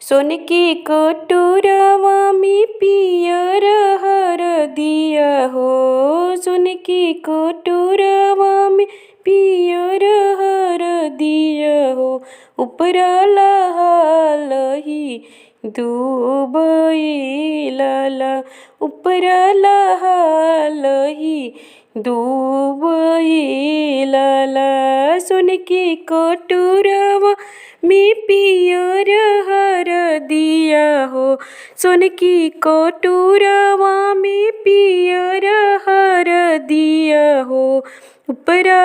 सोन की कटोरवा में पियर हरदिया हो। सोन की कटोरवा में पियर हरदिया हो। उपरा लही दुबई लाला। उपरा लही दुबई लाला। सोन की कटोरवा में पियर हरदिया हो। सोन की कटोरवा में पियर हरदिया हो। उपरा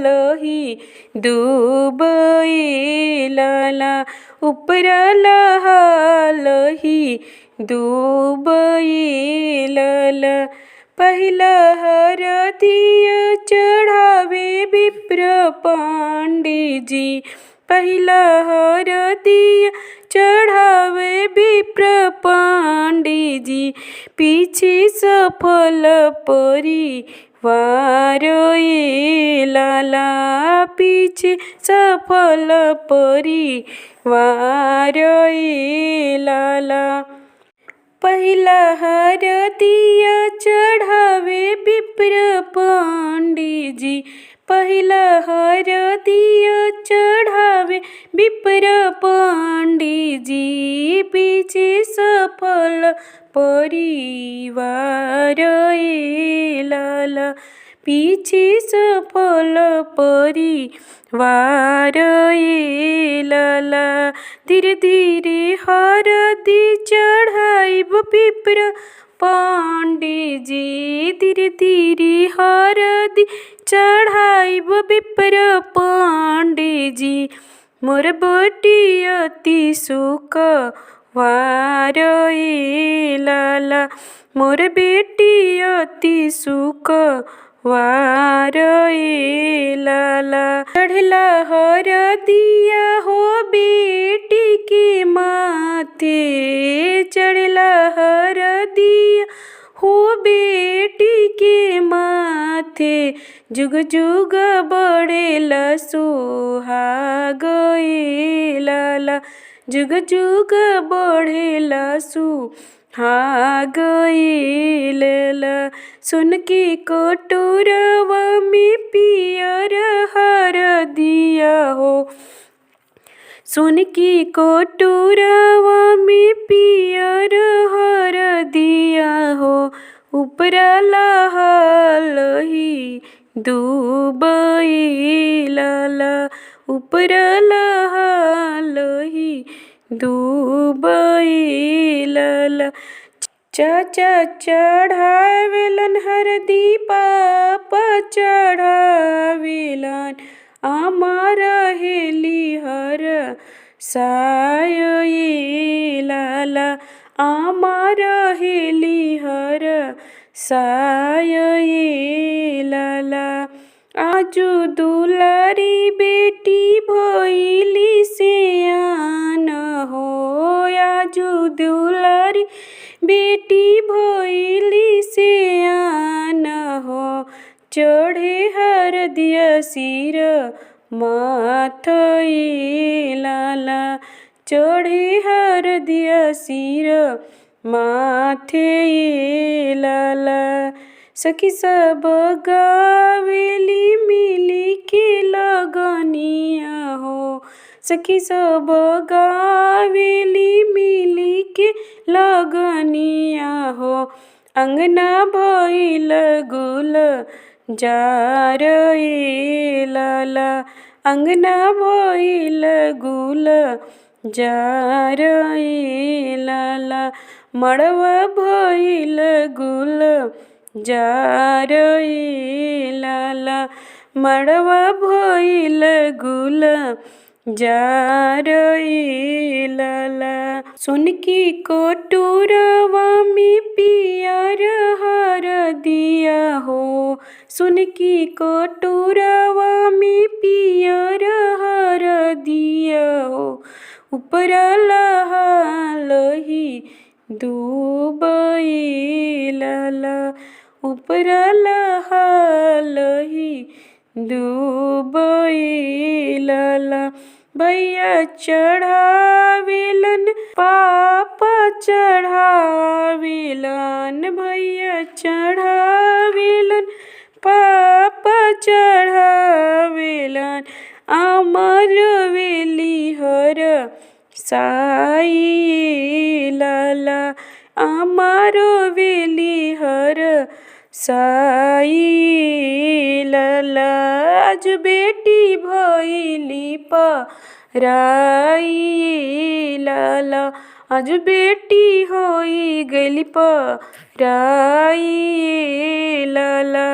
लही दुबई लाला। उपरा लही दुबई लाला। पहिला हरदिया चढ़ावे विप्र पंडिजी। पहिला हरदिया चढ़ावे विप्र पंडिजी। पीछे सफल परिवार लाला। पीछे सफल परिवार लाला। पहिला हरदिया चढ़ावे विप्र पंडिजी। पहिला हरदिया चढ़ावे विप्र पंडिजी। पीछे सफल परिवार लाला। पीछे सफल परिवार लाला। धीरे धीरे हरदी चढ़ाइब विप्र पंडिजी। धीरे धीरे हरदी चढ़ाइब विप्र पंडिजी। मोर बेटी अति सुखवार लाला। मोर बेटी अति सुखवार लाला। चढ़ला हरदिया हो बेटी के माथे। चढ़ला हरदिया हो बेटी के माथे। जुग जुग बढ़ेला सुहाग लाला। जुग जुग बढ़ेला सुहाग लाला। सोन की कटोरवा में पियर हरदिया हो। सोन की कटोरवा में पियर हरदिया हो। उपरा लही दुबई लाला। उपरा लही दुबई लाला। चाचा चढ़ावेलन हरदी पापा चढ़ावेलन। आमा रहेली हर साय लाला। आमा रहेली हर साय लाला। आजू दुलारी बेटी भइली सियान हो। आजू दुलारी बेटी भइली सियान हो। चढ़े हरदिया सिर माथई लाला। चढ़े हरदिया सिर माथे लाला। सखी सब गावेली मिली के लगनिया हो। सखी सब गावेली मिली के लगनिया हो। अंगना भइल गुल जार लाला। अंगना भइल गुल जार लाला। मड़वा भइल गुल जार लाला। मड़वा भइल गुल जार लाला। सोन की कटोरवा में पियर हरदिया हो। सोन की कटोरवा में पियर हरदिया हो। उपरा लही दुबई लाला। उपरा लही दुबई लाला। भैया चढ़ावे चढ़ावेलन भैया चढ़ावेलन पापा चढ़ावेलन अमर वेली हर साई लाला अमर वेली हर साई लाला आज बेटी भइली पराई लाला आज बेटी होई गइली पराई लाला।